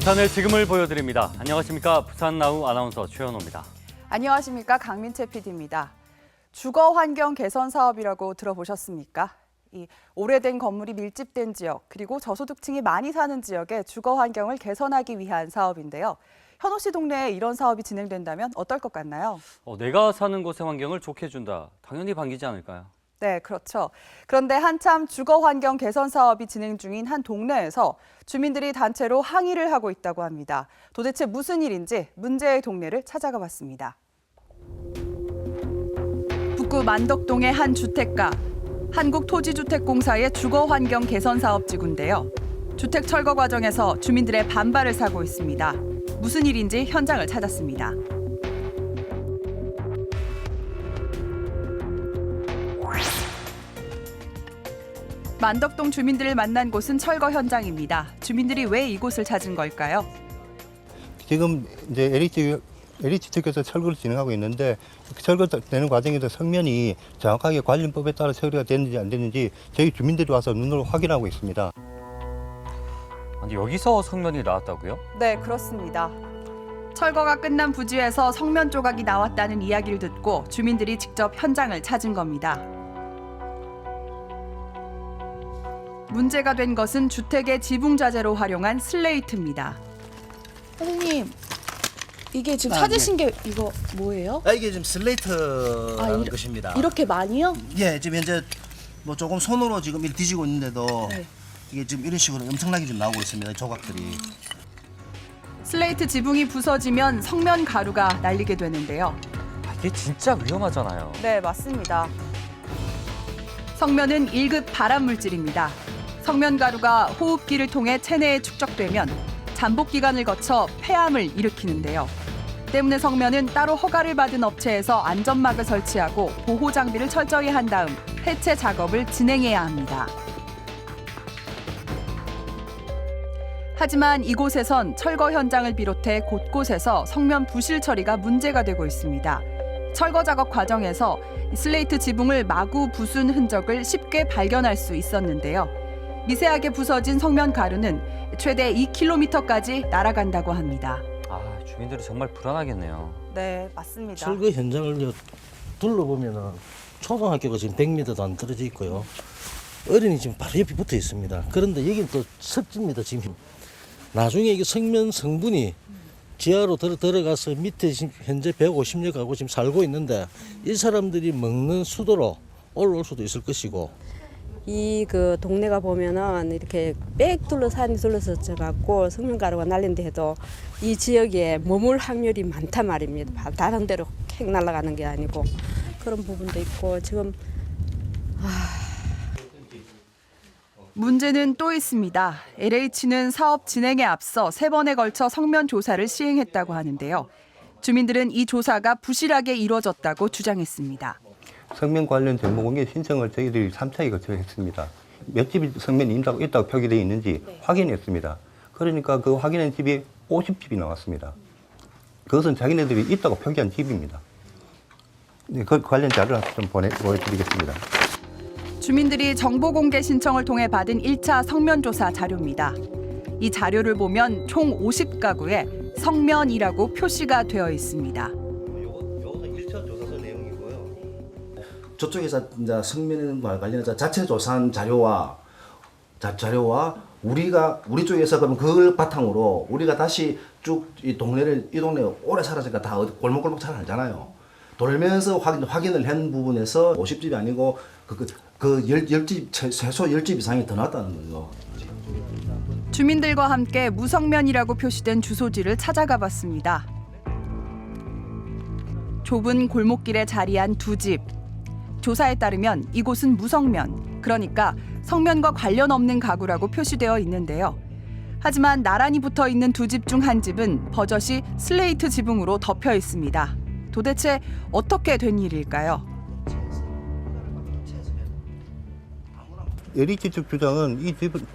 부산의 지금을 보여드립니다. 안녕하십니까. 부산나우 아나운서 최현호입니다. 안녕하십니까. 강민채 PD입니다. 주거 환경 개선 사업이라고 들어보셨습니까? 이 오래된 건물이 밀집된 지역, 그리고 저소득층이 많이 사는 지역의 주거 환경을 개선하기 위한 사업인데요. 현호 씨 동네에 이런 사업이 진행된다면 어떨 것 같나요? 내가 사는 곳의 환경을 좋게 해준다. 당연히 반기지 않을까요? 네, 그렇죠. 그런데 한참 주거 환경 개선 사업이 진행 중인 한 동네에서 주민들이 단체로 항의를 하고 있다고 합니다. 도대체 무슨 일인지 문제의 동네를 찾아가 봤습니다. 북구 만덕동의 한 주택가, 한국토지주택공사의 주거 환경 개선 사업지구인데요. 주택 철거 과정에서 주민들의 반발을 사고 있습니다. 무슨 일인지 현장을 찾았습니다. 만덕동 주민들을 만난 곳은 철거 현장입니다. 주민들이 왜 이곳을 찾은 걸까요? 지금 이제 LH 측에서 철거를 진행하고 있는데 철거되는 과정에서 성면이 정확하게 관련법에 따라 처리가 됐는지 안 됐는지 저희 주민들이 와서 눈으로 확인하고 있습니다. 아니, 여기서 성면이 나왔다고요? 네, 그렇습니다. 철거가 끝난 부지에서 성면 조각이 나왔다는 이야기를 듣고 주민들이 직접 현장을 찾은 겁니다. 문제가 된 것은 주택의 지붕 자재로 활용한 슬레이트입니다. 선생님, 이게 지금 찾으신 게 이거 뭐예요? 이게 지금 슬레이트라는 것입니다. 이렇게 많이요? 예, 지금 현재 뭐 조금 손으로 지금 이렇게 뒤지고 있는데도 네. 이게 지금 이런 식으로 엄청나게 좀 나오고 있습니다. 조각들이. 슬레이트 지붕이 부서지면 성면 가루가 날리게 되는데요. 이게 진짜 위험하잖아요. 네, 맞습니다. 성면은 1급 발암 물질입니다. 성면 가루가 호흡기를 통해 체내에 축적되면 잠복 기간을 거쳐 폐암을 일으키는데요. 때문에 성면은 따로 허가를 받은 업체에서 안전막을 설치하고 보호 장비를 철저히 한 다음 해체 작업을 진행해야 합니다. 하지만 이곳에선 철거 현장을 비롯해 곳곳에서 성면 부실 처리가 문제가 되고 있습니다. 철거 작업 과정에서 슬레이트 지붕을 마구 부순 흔적을 쉽게 발견할 수 있었는데요. 미세하게 부서진 성면 가루는 최대 2km까지 날아간다고 합니다. 주민들이 정말 불안하겠네요. 네, 맞습니다. 철거 현장을 둘러보면 초등학교가 지금 100m도 안 떨어져 있고요. 어린이 지금 바로 옆에 붙어 있습니다. 그런데 여기는 또 습지입니다. 지금 나중에 이게 성면 성분이 지하로 들어가서 밑에 지금 현재 150여 가구 지금 살고 있는데 이 사람들이 먹는 수도로 올라올 수도 있을 것이고. 이 그 동네가 보면은 이렇게 빽 산이 둘러서져 갖고 성면가루가 날린다 해도 이 지역에 머물 확률이 많단 말입니다. 다른 데로 객 날아가는 게 아니고 그런 부분도 있고 지금 문제는 또 있습니다. LH는 사업 진행에 앞서 3번에 걸쳐 성면 조사를 시행했다고 하는데요. 주민들은 이 조사가 부실하게 이루어졌다고 주장했습니다. 성면 관련 정보공개 신청을 저희들이 3차에 거쳐 했습니다. 몇 집이 성면이 있다고 표기되어 있는지 확인했습니다. 그러니까 그 확인한 집이 50집이 나왔습니다. 그것은 자기네들이 있다고 표기한 집입니다. 네, 그 관련 자료를 좀 보여드리겠습니다. 주민들이 정보 공개 신청을 통해 받은 1차 성면 조사 자료입니다. 이 자료를 보면 총 50가구에 성면이라고 표시가 되어 있습니다. 요거는 1차 조사서 내용이고요. 저쪽에서 이제 성면과 관련해서 자체 조사한 자료와 우리 쪽에서 그럼 그걸 바탕으로 우리가 다시 쭉 이 동네에 오래 살았으니까 다 어디 골목골목 잘 알잖아요. 돌면서 확인을 한 부분에서 50집이 아니고 그 10집, 최소 10집 이상이 더 났다는 거죠. 주민들과 함께 무성면이라고 표시된 주소지를 찾아가 봤습니다. 좁은 골목길에 자리한 2집. 조사에 따르면 이곳은 무성면, 그러니까 성면과 관련 없는 가구라고 표시되어 있는데요. 하지만 나란히 붙어 있는 2집 중 한 집은 버젓이 슬레이트 지붕으로 덮여 있습니다. 도대체 어떻게 된 일일까요? LH 측 주장은 이 집은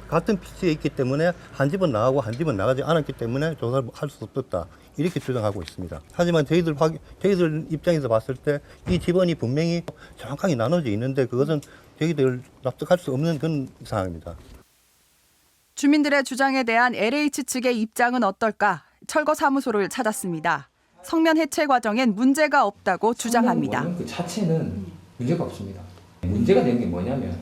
같은 피치에 있기 때문에 한 집은 나가고 한 집은 나가지 않았기 때문에 조사를 할 수 없었다. 이렇게 주장하고 있습니다. 하지만 저희들 입장에서 봤을 때 이 집원이 분명히 정확하게 나눠져 있는데 그것은 저희들 납득할 수 없는 그런 상황입니다. 주민들의 주장에 대한 LH 측의 입장은 어떨까? 철거 사무소를 찾았습니다. 성면 해체 과정엔 문제가 없다고 주장합니다. 그 자체는 문제가 없습니다. 문제가 되는 게 뭐냐면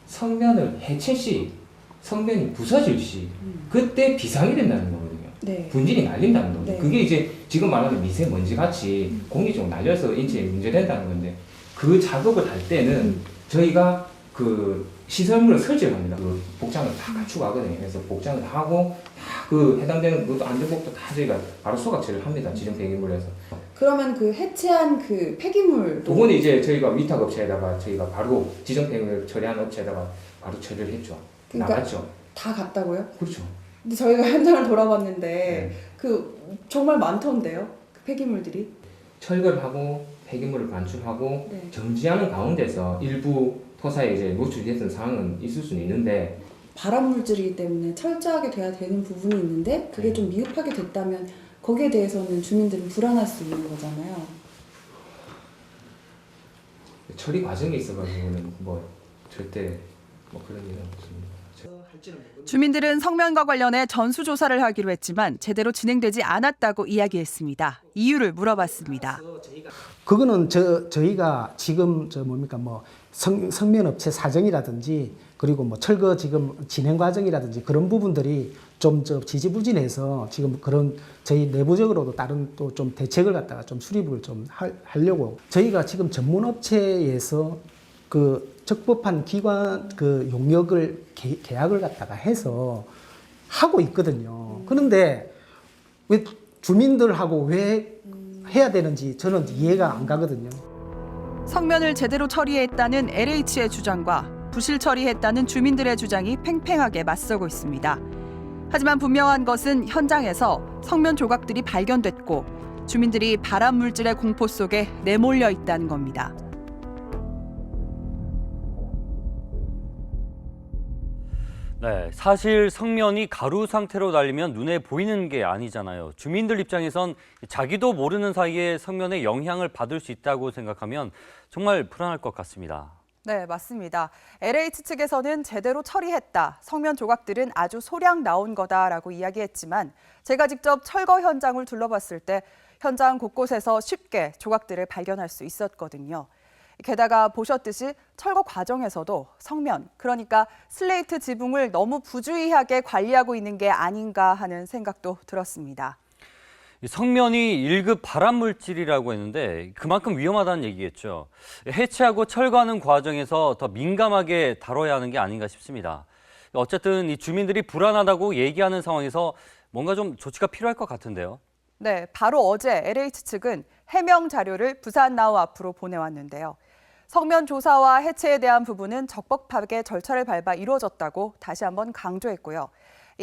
성면을 해체 시, 성면이 부서질 시 그때 비상이 된다는 거거든요. 네. 분진이 날린다는 겁니다. 네. 그게 이제 지금 말하는 미세먼지 같이 공기 좀 날려서 인체에 문제된다는 건데 그 작업을 할 때는 저희가 그 시설물을 설치를 합니다. 그 복장을 다 갖추고 하거든요. 그래서 복장을 하고 다 그 해당되는 그것도 안전복도 다 저희가 바로 소각처리를 합니다. 지정 폐기물에서. 그러면 그 해체한 그 폐기물도 그거는 이제 저희가 위탁 업체에다가 저희가 바로 지정 폐기물 처리하는 업체에다가 바로 처리를 했죠. 그러니까 나갔죠. 다 갔다고요? 그렇죠. 근데 저희가 현장을 돌아봤는데 네. 그 정말 많던데요. 그 폐기물들이. 철거를 하고 폐기물을 반출하고 네. 정지하는 가운데서 일부 토사에 이제 노출이 됐던 상황은 있을 수는 있는데 발암 물질이기 때문에 철저하게 돼야 되는 부분이 있는데 그게 좀 미흡하게 됐다면 거기에 대해서는 주민들은 불안할 수 있는 거잖아요. 처리 과정에 있어가지고는 뭐 절대 뭐 그런 일은 없습니다. 주민들은 성면과 관련해 전수조사를 하기로 했지만 제대로 진행되지 않았다고 이야기했습니다. 이유를 물어봤습니다. 그거는 저희가 지금 성면업체 사정이라든지 그리고 뭐 철거 지금 진행 과정이라든지 그런 부분들이 좀 지지부진해서 지금 그런 저희 내부적으로도 다른 또 좀 대책을 갖다가 좀 수립을 좀 하려고 저희가 지금 전문업체에서 그 적법한 기관 그 용역을 계약을 갖다가 해서 하고 있거든요. 그런데 왜 주민들하고 왜 해야 되는지 저는 이해가 안 가거든요. 성면을 제대로 처리했다는 LH의 주장과 부실 처리했다는 주민들의 주장이 팽팽하게 맞서고 있습니다. 하지만 분명한 것은 현장에서 성면 조각들이 발견됐고 주민들이 발암 물질의 공포 속에 내몰려 있다는 겁니다. 네, 사실 성면이 가루 상태로 날리면 눈에 보이는 게 아니잖아요. 주민들 입장에선 자기도 모르는 사이에 성면에 영향을 받을 수 있다고 생각하면 정말 불안할 것 같습니다. 네, 맞습니다. LH 측에서는 제대로 처리했다. 성면 조각들은 아주 소량 나온 거다라고 이야기했지만 제가 직접 철거 현장을 둘러봤을 때 현장 곳곳에서 쉽게 조각들을 발견할 수 있었거든요. 게다가 보셨듯이 철거 과정에서도 성면, 그러니까 슬레이트 지붕을 너무 부주의하게 관리하고 있는 게 아닌가 하는 생각도 들었습니다. 성면이 1급 발암 물질이라고 했는데 그만큼 위험하다는 얘기겠죠. 해체하고 철거하는 과정에서 더 민감하게 다뤄야 하는 게 아닌가 싶습니다. 어쨌든 이 주민들이 불안하다고 얘기하는 상황에서 뭔가 좀 조치가 필요할 것 같은데요. 네, 바로 어제 LH 측은 해명 자료를 부산나우 앞으로 보내왔는데요. 성면 조사와 해체에 대한 부분은 적법하게 절차를 밟아 이루어졌다고 다시 한번 강조했고요.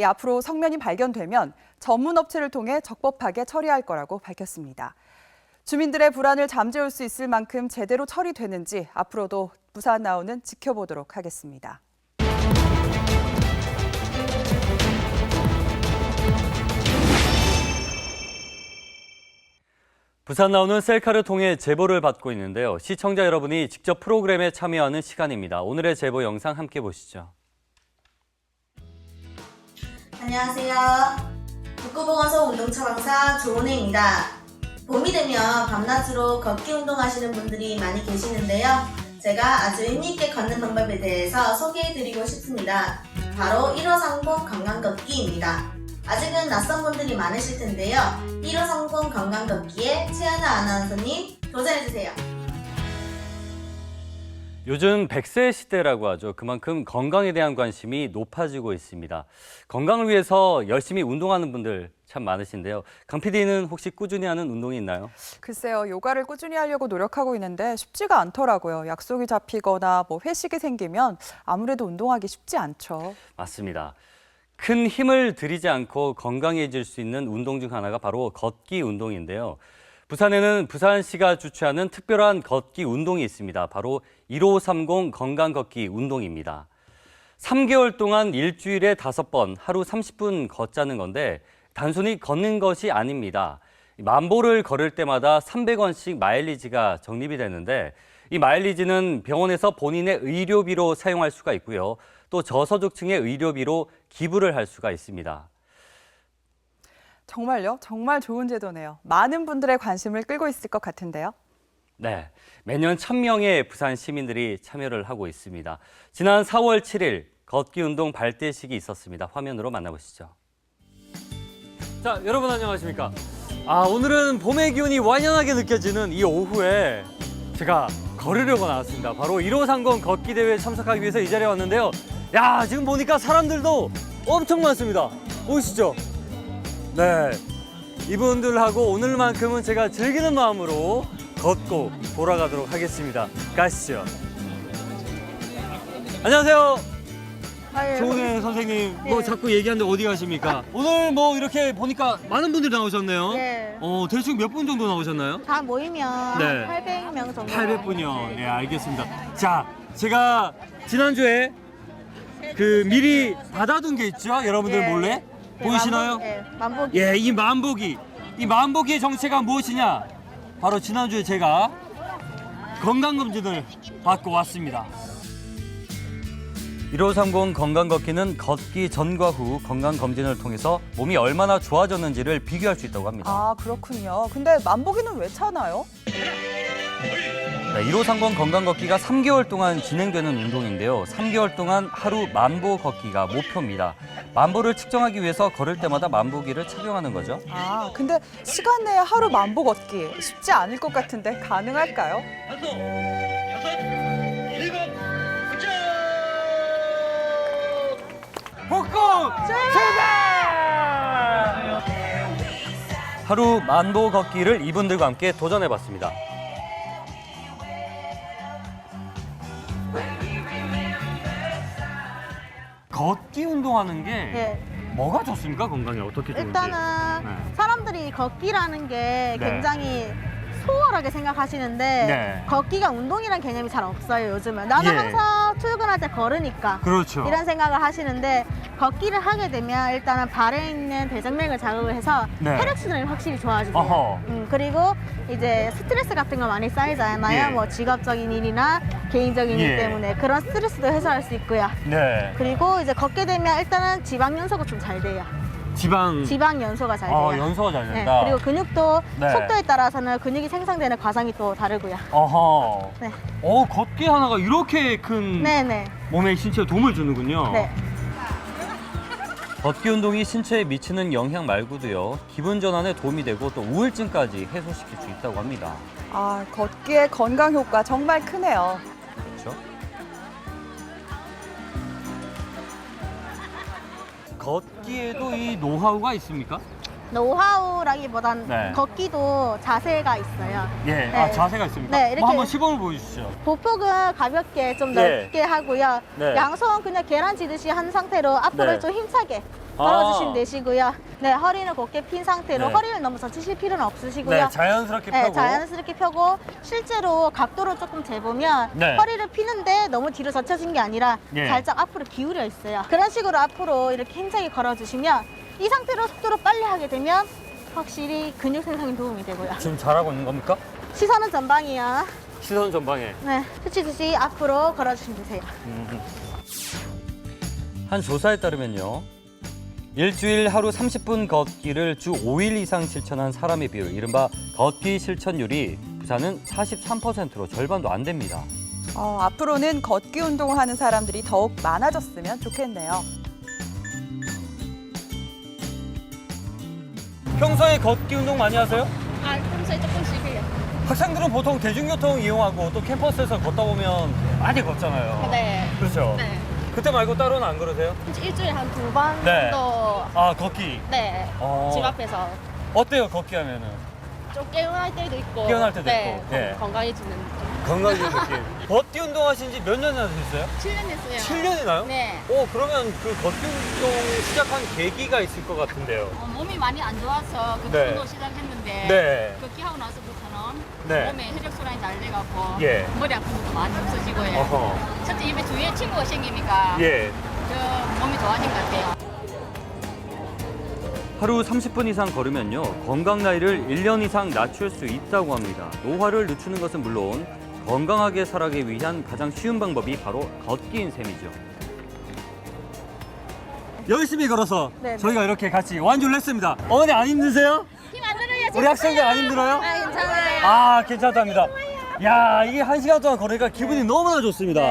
앞으로 성면이 발견되면 전문 업체를 통해 적법하게 처리할 거라고 밝혔습니다. 주민들의 불안을 잠재울 수 있을 만큼 제대로 처리되는지 앞으로도 부산나우는 지켜보도록 하겠습니다. 부산나우는 셀카를 통해 제보를 받고 있는데요. 시청자 여러분이 직접 프로그램에 참여하는 시간입니다. 오늘의 제보 영상 함께 보시죠. 안녕하세요. 북구보건소 운동처방사 조은혜입니다. 봄이 되면 밤낮으로 걷기 운동하시는 분들이 많이 계시는데요. 제가 아주 의미있게 걷는 방법에 대해서 소개해드리고 싶습니다. 바로 1530 건강걷기입니다. 아직은 낯선 분들이 많으실 텐데요. 1530 건강걷기에 최하나 아나운서님 도전해주세요. 요즘 100세 시대라고 하죠. 그만큼 건강에 대한 관심이 높아지고 있습니다. 건강을 위해서 열심히 운동하는 분들 참 많으신데요. 강 PD는 혹시 꾸준히 하는 운동이 있나요? 글쎄요, 요가를 꾸준히 하려고 노력하고 있는데 쉽지가 않더라고요. 약속이 잡히거나 회식이 생기면 아무래도 운동하기 쉽지 않죠. 맞습니다. 큰 힘을 들이지 않고 건강해질 수 있는 운동 중 하나가 바로 걷기 운동인데요. 부산에는 부산시가 주최하는 특별한 걷기 운동이 있습니다. 바로 1530 건강 걷기 운동입니다. 3개월 동안 일주일에 5번 하루 30분 걷자는 건데 단순히 걷는 것이 아닙니다. 만보를 걸을 때마다 300원씩 마일리지가 적립이 되는데 이 마일리지는 병원에서 본인의 의료비로 사용할 수가 있고요. 또 저소득층의 의료비로 기부를 할 수가 있습니다. 정말요? 정말 좋은 제도네요. 많은 분들의 관심을 끌고 있을 것 같은데요. 네, 매년 1,000명의 부산 시민들이 참여를 하고 있습니다. 지난 4월 7일 걷기 운동 발대식이 있었습니다. 화면으로 만나보시죠. 자, 여러분 안녕하십니까? 오늘은 봄의 기운이 완연하게 느껴지는 이 오후에 제가 걸으려고 나왔습니다. 바로 1530 걷기 대회에 참석하기 위해서 이 자리에 왔는데요. 야, 지금 보니까 사람들도 엄청 많습니다. 보이시죠? 네, 이분들하고 오늘만큼은 제가 즐기는 마음으로 걷고 돌아가도록 하겠습니다. 가시죠. 안녕하세요. 조은혜 선생님, 뭐 자꾸 얘기하는데 어디 가십니까? 오늘 뭐 이렇게 보니까 많은 분들이 나오셨네요. 네. 대충 몇 분 정도 나오셨나요? 다 모이면 네. 800명 정도. 800분이요. 네, 알겠습니다. 자, 제가 지난주에 미리 받아둔 게 있죠? 여러분들 네. 몰래? 네, 보이시나요? 만보기. 예, 이 만보기. 이 만보기의 정체가 무엇이냐? 바로 지난주에 제가 건강검진을 받고 왔습니다. 1530 건강걷기는 걷기 전과 후 건강검진을 통해서 몸이 얼마나 좋아졌는지를 비교할 수 있다고 합니다. 아, 그렇군요. 근데 만보기는 왜 차나요? 네, 1530 건강걷기가 3개월 동안 진행되는 운동인데요. 3개월 동안 하루 만보 걷기가 목표입니다. 만보를 측정하기 위해서 걸을 때마다 만보기를 착용하는 거죠. 아, 근데 시간 내에 하루 만보 걷기 쉽지 않을 것 같은데 가능할까요? 복고 출발! 하루 만보 걷기를 이분들과 함께 도전해봤습니다. 걷기 운동하는 게 네. 뭐가 좋습니까? 건강에 어떻게 좋은지? 일단은 네. 사람들이 걷기라는 게 네. 굉장히 소홀하게 생각하시는데 네. 걷기가 운동이란 개념이 잘 없어요, 요즘은. 나는 예. 항상 출근할 때 걸으니까. 그렇죠. 이런 생각을 하시는데 걷기를 하게 되면 일단은 발에 있는 대정맥을 자극을 해서 네. 혈액순환이 확실히 좋아지세요. 어허. 그리고 이제 스트레스 같은 거 많이 쌓이잖아요. 예. 뭐 직업적인 일이나 개인적인 예. 일 때문에 그런 스트레스도 해소할 수 있고요. 네. 그리고 이제 걷게 되면 일단은 지방 연소가 좀 잘 돼요. 지방 연소가 잘 돼요. 연소가 잘 네, 된다. 그리고 근육도 네. 속도에 따라서는 근육이 생성되는 과정이 또 다르고요. 어허. 네. 걷기 하나가 이렇게 큰 네네. 몸의 신체에 도움을 주는군요. 네. 걷기 운동이 신체에 미치는 영향 말고도요, 기분 전환에 도움이 되고 또 우울증까지 해소시킬 수 있다고 합니다. 아, 걷기의 건강 효과 정말 크네요. 그렇죠? 걷기에도 이 노하우가 있습니까? 노하우라기보단 네. 걷기도 자세가 있어요. 예, 네. 자세가 있습니까? 네, 이렇게- 한번 시범을 보여주시죠. 보폭은 가볍게 좀 네. 넓게 하고요. 네. 양손 그냥 계란 치듯이 한 상태로 앞으로 네. 좀 힘차게 아. 걸어주시면 되시고요. 네, 허리는 곧게 핀 상태로 네. 허리를 너무 젖히실 필요는 없으시고요. 네, 자연스럽게 펴고. 자연스럽게 펴고 실제로 각도를 조금 재보면 네. 허리를 피는데 너무 뒤로 젖혀진 게 아니라 예. 살짝 앞으로 기울여 있어요. 그런 식으로 앞으로 이렇게 힘차게 걸어주시면 이 상태로 속도를 빨리 하게 되면 확실히 근육 생성에 도움이 되고요. 지금 잘하고 있는 겁니까? 시선은 전방이요. 시선 전방에. 네, 스치듯이 앞으로 걸어주시면 되세요. 한 조사에 따르면요, 일주일 하루 30분 걷기를 주 5일 이상 실천한 사람의 비율, 이른바 걷기 실천율이 부산은 43%로 절반도 안 됩니다. 앞으로는 걷기 운동을 하는 사람들이 더욱 많아졌으면 좋겠네요. 평소에 걷기 운동 많이 하세요? 평소에 조금씩 해요. 학생들은 보통 대중교통 이용하고 또 캠퍼스에서 걷다 보면 많이 걷잖아요. 네. 그렇죠? 네. 그때 말고 따로는 안 그러세요? 일주일에 한 2번 네. 정도 걷기. 네. 어. 집 앞에서 어때요, 걷기 하면은? 좀 깨어날 때도 있고 깨어날 때도 네, 있고. 네. 건강해지는 건강해지는 느낌. 걷기 운동 하신 지 몇 년이나 되셨어요? 7년 됐어요. 7년이나요? 네. 그러면 그 걷기 운동 시작한 계기가 있을 것 같은데요. 몸이 많이 안 좋아서 그 네. 운동 시작했는데 네. 걷기 하고 나서부터는 네. 몸에 혈액순환이 잘 돼갖고 예. 머리 아픈 것도 많이 없어지고요. 어허. 첫째 입에 주위에 친구가 생기니까 예. 그 몸이 좋아진 것 같아요. 하루 30분 이상 걸으면요, 건강 나이를 1년 이상 낮출 수 있다고 합니다. 노화를 늦추는 것은 물론 건강하게 살아가기 위한 가장 쉬운 방법이 바로 걷기인 셈이죠. 열심히 걸어서 네, 네. 저희가 이렇게 같이 완주를 했습니다. 어머니 안 힘드세요? 힘 안 들어요. 우리 학생들 안 힘들어요? 아, 괜찮아요. 아, 괜찮답니다. 야, 이게 1시간 동안 걸으니까 기분이 너무나 좋습니다.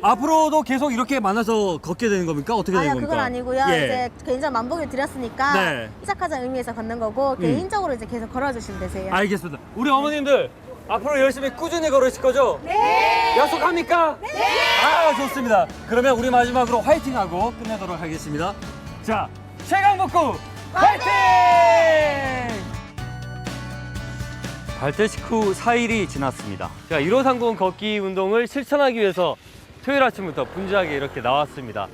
앞으로도 계속 이렇게 만나서 걷게 되는 겁니까? 어떻게 되는 아니요, 겁니까? 그건 아니고요. 예. 이제 개인적으로 만복을 드렸으니까 네. 시작하자는 의미에서 걷는 거고 개인적으로 이제 계속 걸어주시면 되세요. 알겠습니다. 우리 어머님들 앞으로 열심히 꾸준히 걸으실 거죠? 네. 약속합니까? 네. 아, 좋습니다. 그러면 우리 마지막으로 화이팅하고 끝내도록 하겠습니다. 자, 최강복구 화이팅! 발대식 후 4일이 지났습니다. 제가 1530 걷기 운동을 실천하기 위해서 토요일 아침부터 분주하게 이렇게 나왔습니다.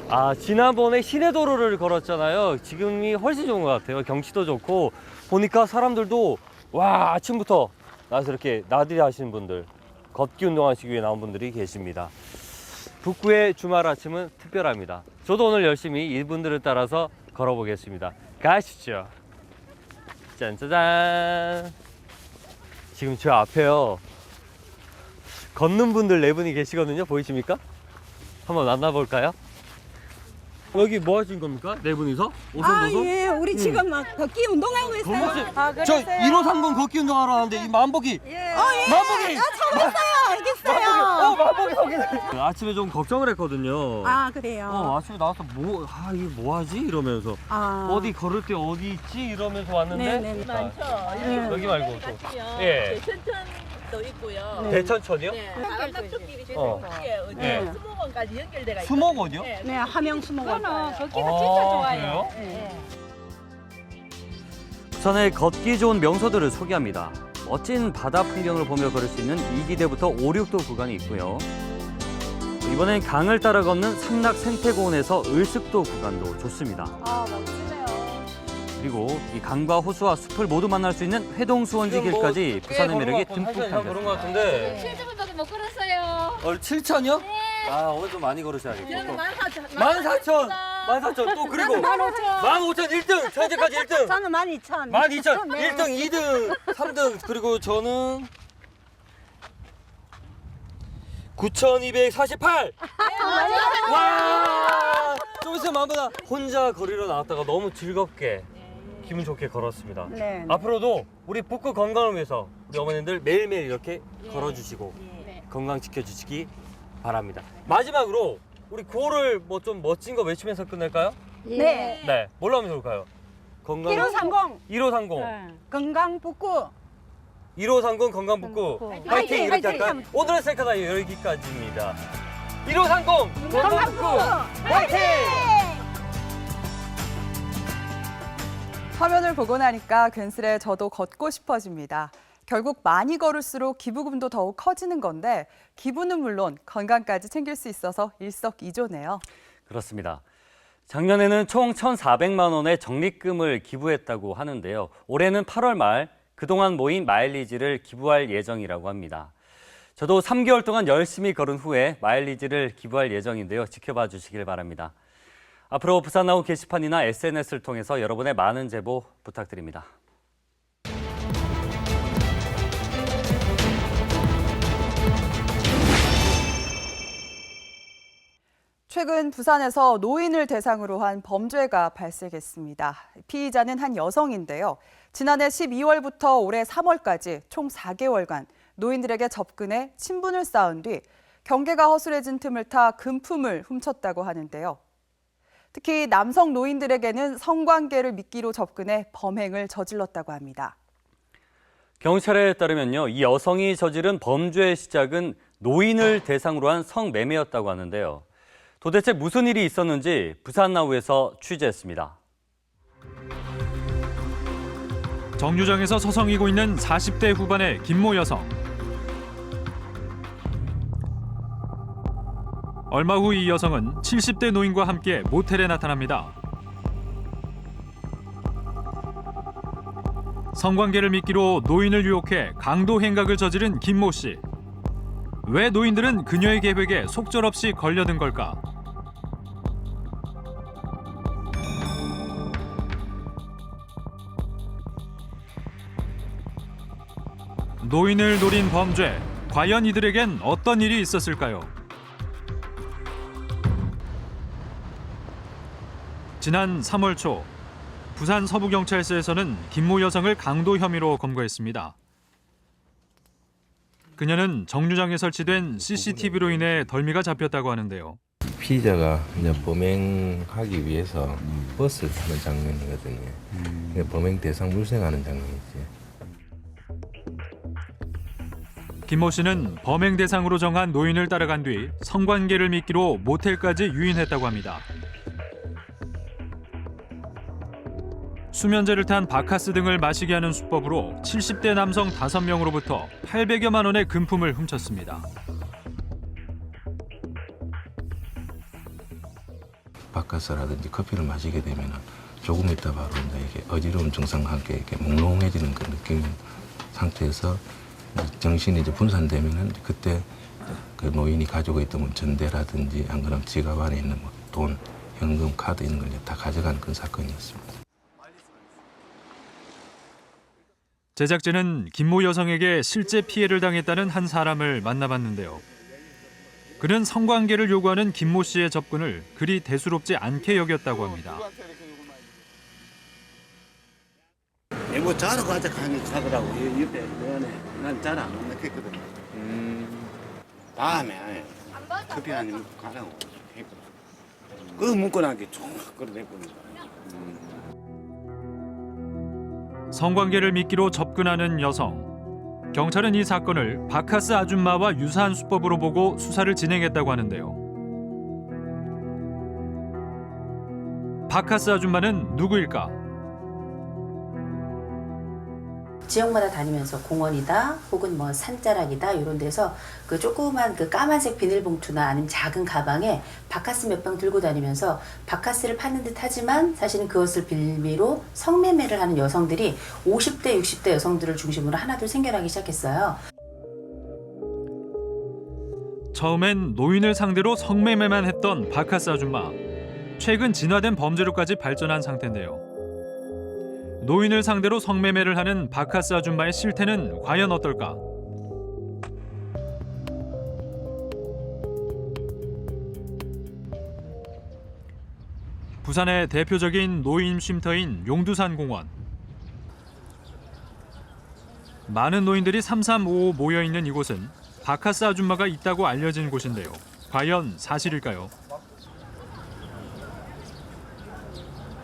아, 지난번에 시내도로를 걸었잖아요. 지금이 훨씬 좋은 것 같아요. 경치도 좋고 보니까 사람들도 와, 아침부터 나와서 이렇게 나들이 하시는 분들, 걷기 운동하시기 위해 나온 분들이 계십니다. 북구의 주말 아침은 특별합니다. 저도 오늘 열심히 이분들을 따라서 걸어보겠습니다. 가시죠. 짠짜잔. 지금 저 앞에요. 걷는 분들 4분이 계시거든요. 보이십니까? 한번 만나볼까요? 여기 뭐 하신 겁니까? 4분이서? 오손도손? 예, 우리 지금 막 걷기 운동하고 있어요. 저 1530 걷기 운동하러 왔는데 이 만복이 만복이 처음 했어요. 알겠어요. 만복이 거기 아침에 좀 걱정을 했거든요. 아, 그래요. 아침에 나와서 이게 뭐 하지? 이러면서 어디 걸을 때 어디 있지? 이러면서 왔는데 네네. 많죠. 여기 말고 또 예. 대천천도 있고요. 대천천이요? 바람막초길이 네. 수목원까지 연결돼가 있어요. 수목원이요? 네, 함영 수목원. 걷기가 그래요? 부산의 걷기 좋은 명소들을 소개합니다. 멋진 바다 풍경을 보며 걸을 수 있는 2기대부터 5, 6도 구간이 있고요. 이번엔 강을 따라 걷는 삼락 생태공원에서 을숙도 구간도 좋습니다. 아, 멋지네요. 그리고 이 강과 호수와 숲을 모두 만날 수 있는 회동수원지 길까지 부산의 매력이 듬뿍 담겼습니다. 것 같은데 7분밖에 못 걸었어요. 7,000이요? 아, 오늘 좀 많이 걸으셔야겠고. 14,000. 14,000 또 그리고 15,000 1등 현재까지 1등. 저는 12,000. 12,000 네. 1등 2등 3등 그리고 저는 9,248. 와! 좀 있으면 마음보다 혼자 거리로 나왔다가 너무 즐겁게 기분 좋게 걸었습니다. 네. 앞으로도 우리 북구 건강을 위해서 우리 어머님들 매일매일 이렇게 걸어주시고 건강 지켜주시기 바랍니다. 마지막으로 우리 구호를 뭐 좀 멋진 거 외치면서 끝낼까요? 네. 네. 뭘로 하면 좋을까요? 건강 1530. 1530 건강 북구. 1530 건강북구 화이팅! 이렇게 할까요? 오늘의 셀카다 여기까지입니다. 1530 건강북구 화이팅! 화면을 보고 나니까 괜스레 저도 걷고 싶어집니다. 결국 많이 걸을수록 기부금도 더욱 커지는 건데 기부는 물론 건강까지 챙길 수 있어서 일석이조네요. 그렇습니다. 작년에는 총 1,400만 원의 적립금을 기부했다고 하는데요. 올해는 8월 말 그동안 모인 마일리지를 기부할 예정이라고 합니다. 저도 3개월 동안 열심히 걸은 후에 마일리지를 기부할 예정인데요. 지켜봐 주시길 바랍니다. 앞으로 부산나우 게시판이나 SNS를 통해서 여러분의 많은 제보 부탁드립니다. 최근 부산에서 노인을 대상으로 한 범죄가 발생했습니다. 피의자는 한 여성인데요. 지난해 12월부터 올해 3월까지 총 4개월간 노인들에게 접근해 친분을 쌓은 뒤 경계가 허술해진 틈을 타 금품을 훔쳤다고 하는데요. 특히 남성 노인들에게는 성관계를 미끼로 접근해 범행을 저질렀다고 합니다. 경찰에 따르면요, 이 여성이 저지른 범죄의 시작은 노인을 대상으로 한 성매매였다고 하는데요. 도대체 무슨 일이 있었는지 부산나우에서 취재했습니다. 정류장에서 서성이고 있는 40대 후반의 김모 여성. 얼마 후 이 여성은 70대 노인과 함께 모텔에 나타납니다. 성관계를 미끼로 노인을 유혹해 강도 행각을 저지른 김모 씨. 왜 노인들은 그녀의 계획에 속절없이 걸려든 걸까? 노인을 노린 범죄, 과연 이들에겐 어떤 일이 있었을까요? 지난 3월 초 부산 서부경찰서에서는 김모 여성을 강도 혐의로 검거했습니다. 그녀는 정류장에 설치된 CCTV로 인해 덜미가 잡혔다고 하는데요. 피의자가 이제 범행하기 위해서 버스를 타는 장면이거든요. 범행 대상 물색하는 장면이지. 김모 씨는 범행 대상으로 정한 노인을 따라간 뒤 성관계를 미끼로 모텔까지 유인했다고 합니다. 수면제를 탄 바카스 등을 마시게 하는 수법으로 70대 남성 5명으로부터 800여만 원의 금품을 훔쳤습니다. 바카스라든지 커피를 마시게 되면 조금 있다 바로 이제 이게 어지러운 증상과 함께 이렇게 몽롱해지는 그 느낌 상태에서 정신이 이제 분산되면은 그때 그 노인이 가지고 있던 전대라든지 안 그러면 지갑 안에 있는 뭐 돈, 현금, 카드 이런 걸 다 가져가는 그런 사건이었습니다. 제작진은 김모 여성에게 실제 피해를 당했다는 한 사람을 만나봤는데요. 그는 성관계를 요구하는 김모 씨의 접근을 그리 대수롭지 않게 여겼다고 합니다. 뭐 자러 가자 가더라고. 옆에 난 잘 안 만나겠거든. 다음에 커피 한 잔 가라고 했거든. 그 묻고 나게 쭉 끌어댔거든. 성관계를 미끼로 접근하는 여성. 경찰은 이 사건을 바카스 아줌마와 유사한 수법으로 보고 수사를 진행했다고 하는데요. 바카스 아줌마는 누구일까? 지역마다 다니면서 공원이다 혹은 뭐 산자락이다 이런 데서 그 조그만 그 까만색 비닐봉투나 아니면 작은 가방에 바카스 몇 병 들고 다니면서 바카스를 파는 듯 하지만 사실은 그것을 빌미로 성매매를 하는 여성들이 50대 60대 여성들을 중심으로 하나둘 생겨나기 시작했어요. 처음엔 노인을 상대로 성매매만 했던 바카스 아줌마. 최근 진화된 범죄로까지 발전한 상태인데요. 노인을 상대로 성매매를 하는 바카스 아줌마의 실태는 과연 어떨까? 부산의 대표적인 노인 쉼터인 용두산 공원. 많은 노인들이 삼삼오오 모여있는 이곳은 바카스 아줌마가 있다고 알려진 곳인데요. 과연 사실일까요?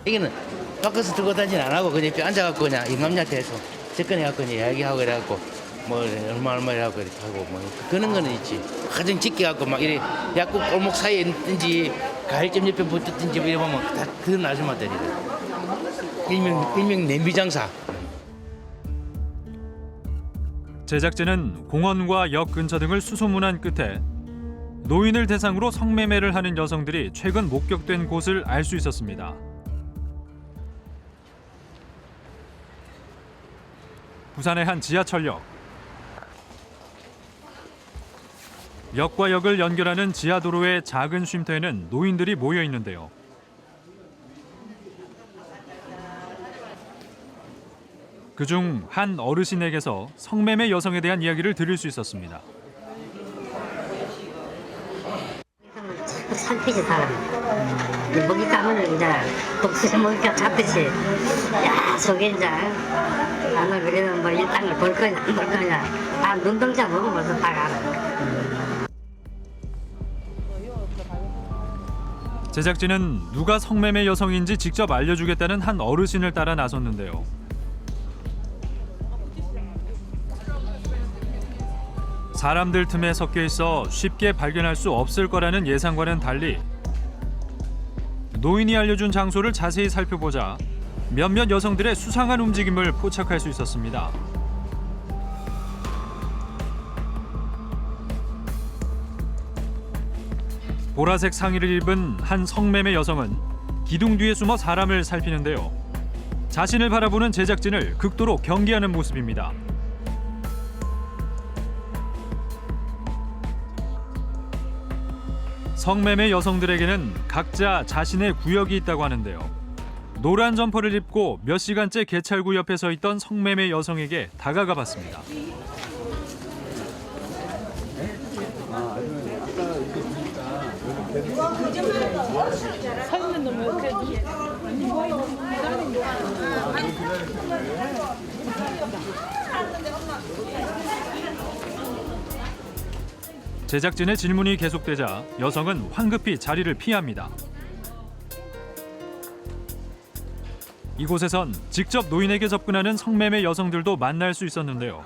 여기는 바카스 들고 다니진 안 하고 그냥 옆에 앉아갖고 그냥 임감한테 해서 접근해갖고 그냥 이야기하고 이래갖고 뭐 얼마 이라고 이렇게 하고 뭐 그런 거는 있지. 가정 짓게 막 이래 약국 골목 사이에 있든지 가일점 옆에 붙었든지 이래 보면 다 그런 아줌마들이래. 일명 냄비 장사. 제작진은 공원과 역 근처 등을 수소문한 끝에 노인을 대상으로 성매매를 하는 여성들이 최근 목격된 곳을 알 수 있었습니다. 부산의 한 지하철역. 역과 역을 연결하는 지하도로의 작은 쉼터에는 노인들이 모여 있는데요. 그중 한 어르신에게서 성매매 여성에 대한 이야기를 들을 수 있었습니다. 살피지 사람. 먹이 까면 이제 독수리 먹이가 잡듯이 야 저게 이제 나는 그래도 뭐 이 땅을 볼 거냐 안 볼 거냐 아 눈동자 먹으면서 딱 알아. 제작진은 누가 성매매 여성인지 직접 알려주겠다는 한 어르신을 따라 나섰는데요. 사람들 틈에 섞여 있어 쉽게 발견할 수 없을 거라는 예상과는 달리 노인이 알려준 장소를 자세히 살펴보자 몇몇 여성들의 수상한 움직임을 포착할 수 있었습니다. 보라색 상의를 입은 한 성매매 여성은 기둥 뒤에 숨어 사람을 살피는데요. 자신을 바라보는 제작진을 극도로 경계하는 모습입니다. 성매매 여성들에게는 각자 자신의 구역이 있다고 하는데요. 노란 점퍼를 입고 몇 시간째 개찰구 옆에 서 있던 성매매 여성에게 다가가 봤습니다. 서 있는 놈 왜 이렇게 제작진의 질문이 계속되자 여성은 황급히 자리를 피합니다. 이곳에선 직접 노인에게 접근하는 성매매 여성들도 만날 수 있었는데요.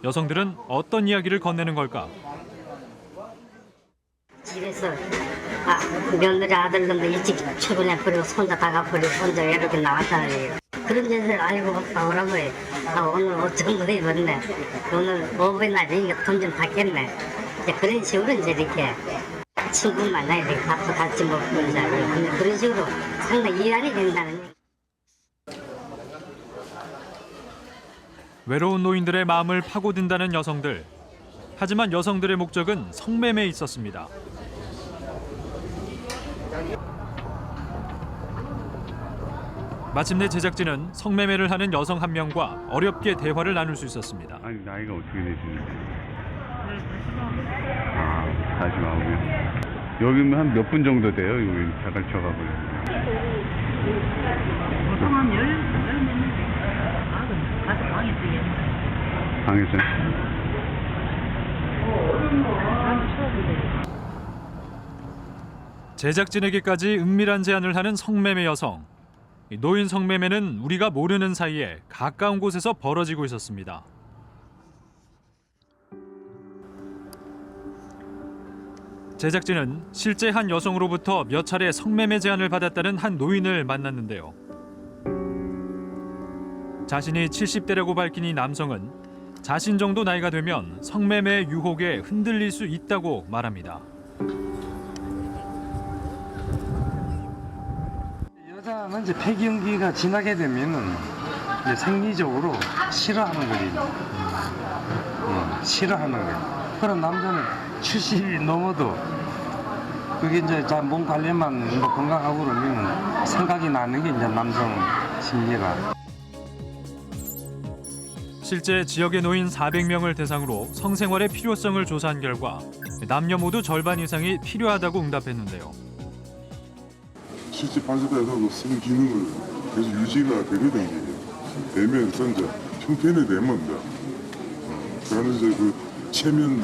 여성들은 어떤 이야기를 건네는 걸까? 집에서 며느리 아들놈도 일찍 출근해버리고 손자 다 가버리고 혼자 이렇게 나왔다는 얘기예요. 그런 짓을 알고 나오라고 해. 오늘 옷 정도 입었네. 오늘 어버이날이니까 돈 좀 받겠네. 이제 그런 식으로 이제 이렇게 친구 만나야 돼. 밥도 같이 먹고 이제 그런 식으로 상당히 이해안이 된다는 얘기. 외로운 노인들의 마음을 파고든다는 여성들. 하지만 여성들의 목적은 성매매에 있었습니다. 마침내 제작진은 성매매를 하는 여성 한 명과 어렵게 대화를 나눌 수 있었습니다. 아니, 나이가 어떻게 되시는지? 49요. 여기는 한 몇 분 정도 돼요? 여기 자갈쳐 가보려면. 보통 한 10몇 년 가서 방에 들어있어요. 방에서? 제작진에게까지 은밀한 제안을 하는 성매매 여성. 노인 성매매는 우리가 모르는 사이에 가까운 곳에서 벌어지고 있었습니다. 제작진은 실제 한 여성으로부터 몇 차례 성매매 제안을 받았다는 한 노인을 만났는데요. 자신이 70대라고 밝힌 이 남성은 자신 정도 나이가 되면 성매매 유혹에 흔들릴 수 있다고 말합니다. 여자는 이제 폐경기가 지나게 되면은 이제 생리적으로 싫어하는 거죠. 싫어하는 거예요. 그런 남자는 70이 넘어도 그게 이제 몸 관리만 뭐 건강하고 그러면 생각이 나는 게 이제 남성 심리라. 실제 지역의 노인 400명을 대상으로 성생활의 필요성을 조사한 결과 남녀 모두 절반 이상이 필요하다고 응답했는데요. 70, 80대에서도 성 기능을 계속 유지가 되거든요. 되면서 이제 형편이 되면 이제 그러는 이제 그 체면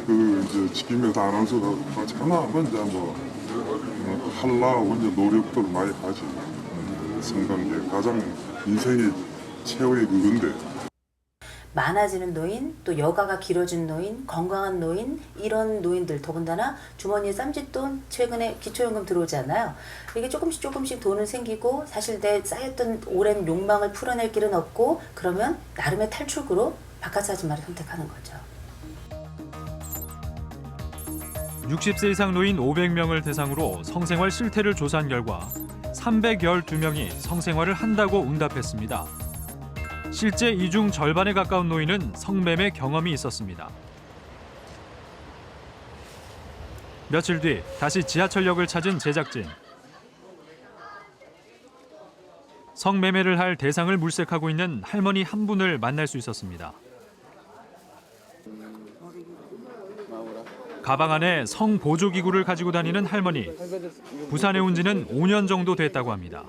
그 이제 지키면서 아나운서가 하나 먼저 뭐 하려고 이제 노력들을 많이 하지. 성관계 가장 인생의 최후의 그건데. 많아지는 노인, 또 여가가 길어진 노인, 건강한 노인, 이런 노인들, 더군다나 주머니에 쌈짓돈, 최근에 기초연금 들어오잖아요. 이게 조금씩 돈은 생기고 사실 내 쌓였던 오랜 욕망을 풀어낼 길은 없고 그러면 나름의 탈출구로 바카스 아줌마를 선택하는 거죠. 60세 이상 노인 500명을 대상으로 성생활 실태를 조사한 결과 312명이 성생활을 한다고 응답했습니다. 실제 이 중 절반에 가까운 노인은 성매매 경험이 있었습니다. 며칠 뒤 다시 지하철역을 찾은 제작진. 성매매를 할 대상을 물색하고 있는 할머니 한 분을 만날 수 있었습니다. 가방 안에 성보조기구를 가지고 다니는 할머니. 부산에 온 지는 5년 정도 됐다고 합니다.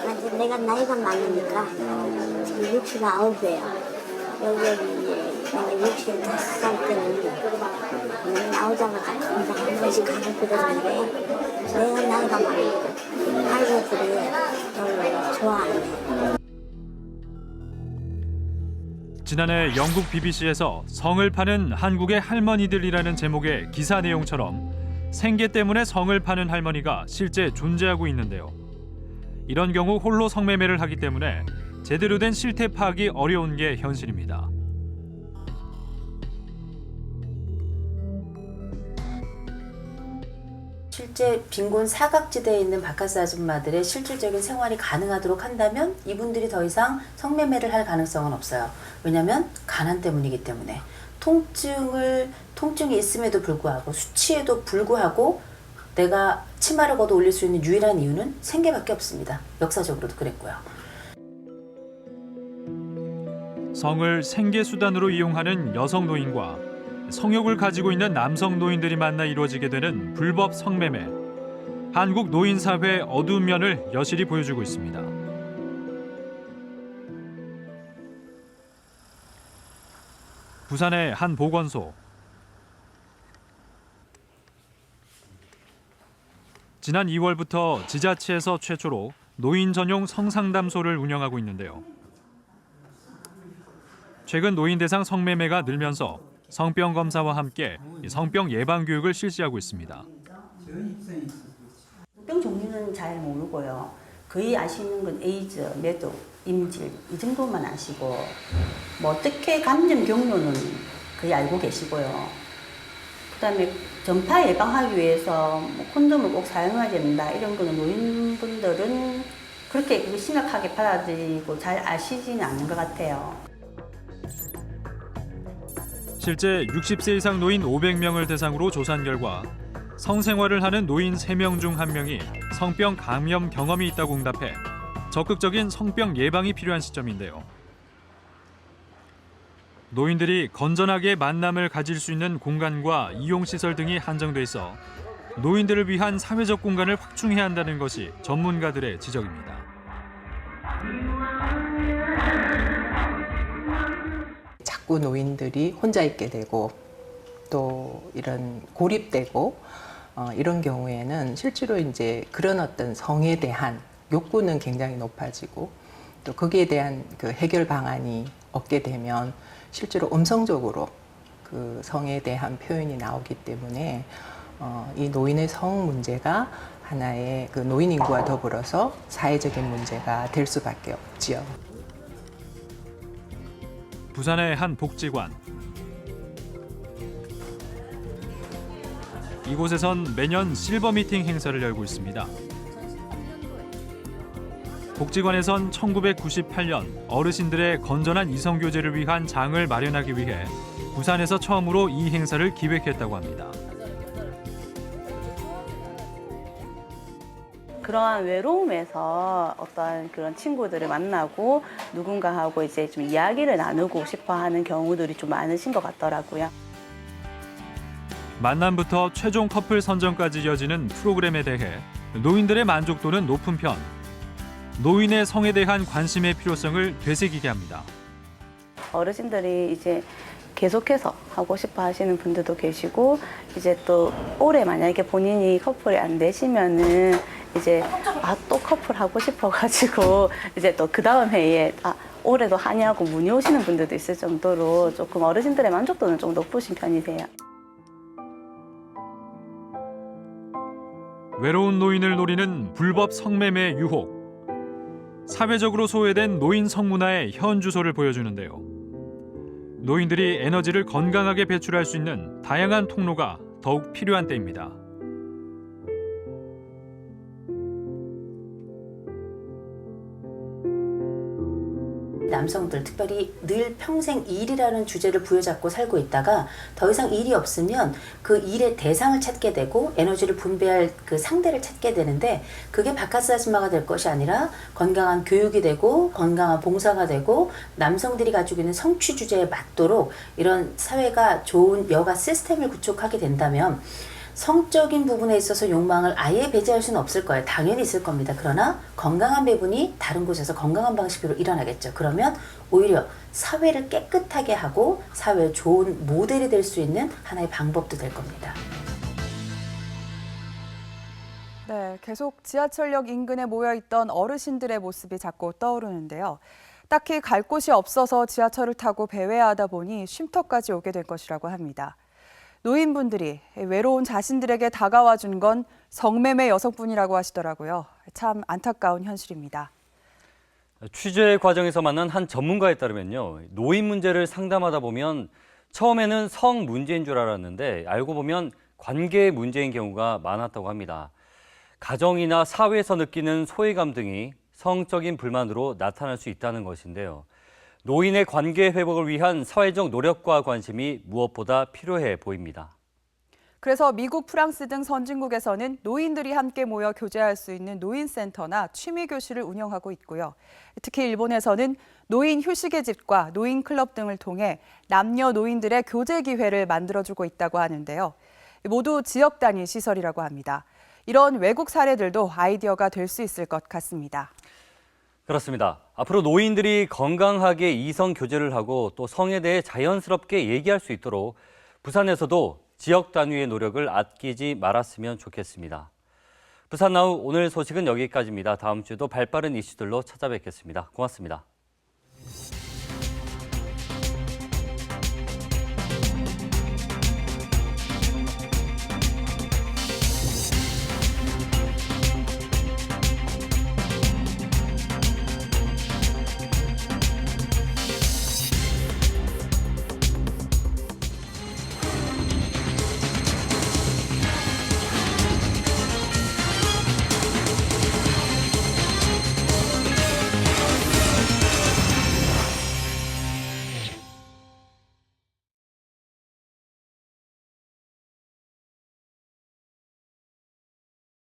아직 내가 나이가 많으니까 지금 69이에요. 여기 이제 내가 65살 때는 나오자마자 항상 한 번씩 가서 그러는데 내가 나이가 많으니까 할머니들이 별로 좋아하네. 지난해 영국 BBC에서 성을 파는 한국의 할머니들이라는 제목의 기사 내용처럼 생계 때문에 성을 파는 할머니가 실제 존재하고 있는데요. 이런 경우 홀로 성매매를 하기 때문에 제대로 된 실태 파악이 어려운 게 현실입니다. 실제 빈곤 사각지대에 있는 바카스 아줌마들의 실질적인 생활이 가능하도록 한다면 이분들이 더 이상 성매매를 할 가능성은 없어요. 왜냐하면 가난 때문이기 때문에. 통증이 있음에도 불구하고 수치에도 불구하고 내가 치마를 걷어 올릴 수 있는 유일한 이유는 생계밖에 없습니다. 역사적으로도 그랬고요. 성을 생계 수단으로 이용하는 여성 노인과 성욕을 가지고 있는 남성 노인들이 만나 이루어지게 되는 불법 성매매. 한국 노인사회의 어두운 면을 여실히 보여주고 있습니다. 부산의 한 보건소. 지난 2월부터 지자체에서 최초로 노인 전용 성상담소를 운영하고 있는데요. 최근 노인 대상 성매매가 늘면서 성병 검사와 함께 성병 예방 교육을 실시하고 있습니다. 병 종류는 잘 모르고요. 거의 아시는 건 에이즈, 매독, 임질 이 정도만 아시고 뭐 어떻게 감염 경로는 거의 알고 계시고요. 그다음에 전파 예방하기 위해서 뭐 콘돔을 꼭 사용해야 된다 이런 거는 노인분들은 그렇게 심각하게 받아들이고 잘 아시지는 않는 것 같아요. 실제 60세 이상 노인 500명을 대상으로 조사한 결과 성생활을 하는 노인 3명 중 1명이 성병 감염 경험이 있다고 응답해 적극적인 성병 예방이 필요한 시점인데요. 노인들이 건전하게 만남을 가질 수 있는 공간과 이용시설 등이 한정돼 있어 노인들을 위한 사회적 공간을 확충해야 한다는 것이 전문가들의 지적입니다. 자꾸 노인들이 혼자 있게 되고 또 이런 고립되고 이런 경우에는 실제로 이제 그런 어떤 성에 대한 욕구는 굉장히 높아지고 또 거기에 대한 그 해결 방안이 없게 되면 실제로 음성적으로 그 성에 대한 표현이 나오기 때문에 이 노인의 성 문제가 하나의 그 노인 인구와 더불어서 사회적인 문제가 될 수밖에 없지요. 부산의 한 복지관. 이곳에선 매년 실버 미팅 행사를 열고 있습니다. 복지관에선 1998년 어르신들의 건전한 이성교제를 위한 장을 마련하기 위해 부산에서 처음으로 이 행사를 기획했다고 합니다. 그러한 외로움에서 어떤 그런 친구들을 만나고 누군가하고 이제 좀 이야기를 나누고 싶어 하는 경우들이 좀 많으신 것 같더라고요. 만남부터 최종 커플 선정까지 이어지는 프로그램에 대해 노인들의 만족도는 높은 편. 노인의 성에 대한 관심의 필요성을 되새기게 합니다. 어르신들이 이제 계속해서 하고 싶어 하시는 분들도 계시고 이제 또 올해 만약에 본인이 커플이 안 되시면은 이제 또 커플 하고 싶어 가지고 이제 또 그 다음 해에 올해도 하냐고 문의 오시는 분들도 있을 정도로 조금 어르신들의 만족도는 좀 높으신 편이세요. 외로운 노인을 노리는 불법 성매매 유혹. 사회적으로 소외된 노인 성문화의 현 주소를 보여주는데요. 노인들이 에너지를 건강하게 배출할 수 있는 다양한 통로가 더욱 필요한 때입니다. 남성들 특별히 늘 평생 일이라는 주제를 부여잡고 살고 있다가 더 이상 일이 없으면 그 일의 대상을 찾게 되고 에너지를 분배할 그 상대를 찾게 되는데 그게 바카스 아줌마가 될 것이 아니라 건강한 교육이 되고 건강한 봉사가 되고 남성들이 가지고 있는 성취 주제에 맞도록 이런 사회가 좋은 여가 시스템을 구축하게 된다면 성적인 부분에 있어서 욕망을 아예 배제할 수는 없을 거예요. 당연히 있을 겁니다. 그러나 건강한 배분이 다른 곳에서 건강한 방식으로 일어나겠죠. 그러면 오히려 사회를 깨끗하게 하고 사회에 좋은 모델이 될 수 있는 하나의 방법도 될 겁니다. 네, 계속 지하철역 인근에 모여있던 어르신들의 모습이 자꾸 떠오르는데요. 딱히 갈 곳이 없어서 지하철을 타고 배회하다 보니 쉼터까지 오게 된 것이라고 합니다. 노인분들이 외로운 자신들에게 다가와 준 건 성매매 여성뿐이라고 하시더라고요. 참 안타까운 현실입니다. 취재 과정에서 만난 한 전문가에 따르면요. 노인 문제를 상담하다 보면 처음에는 성 문제인 줄 알았는데 알고 보면 관계 문제인 경우가 많았다고 합니다. 가정이나 사회에서 느끼는 소외감 등이 성적인 불만으로 나타날 수 있다는 것인데요. 노인의 관계 회복을 위한 사회적 노력과 관심이 무엇보다 필요해 보입니다. 그래서 미국, 프랑스 등 선진국에서는 노인들이 함께 모여 교제할 수 있는 노인센터나 취미교실을 운영하고 있고요. 특히 일본에서는 노인 휴식의 집과 노인 클럽 등을 통해 남녀 노인들의 교제 기회를 만들어주고 있다고 하는데요. 모두 지역 단위 시설이라고 합니다. 이런 외국 사례들도 아이디어가 될 수 있을 것 같습니다. 그렇습니다. 앞으로 노인들이 건강하게 이성 교제를 하고 또 성에 대해 자연스럽게 얘기할 수 있도록 부산에서도 지역 단위의 노력을 아끼지 말았으면 좋겠습니다. 부산나우 오늘 소식은 여기까지입니다. 다음 주도 발빠른 이슈들로 찾아뵙겠습니다. 고맙습니다.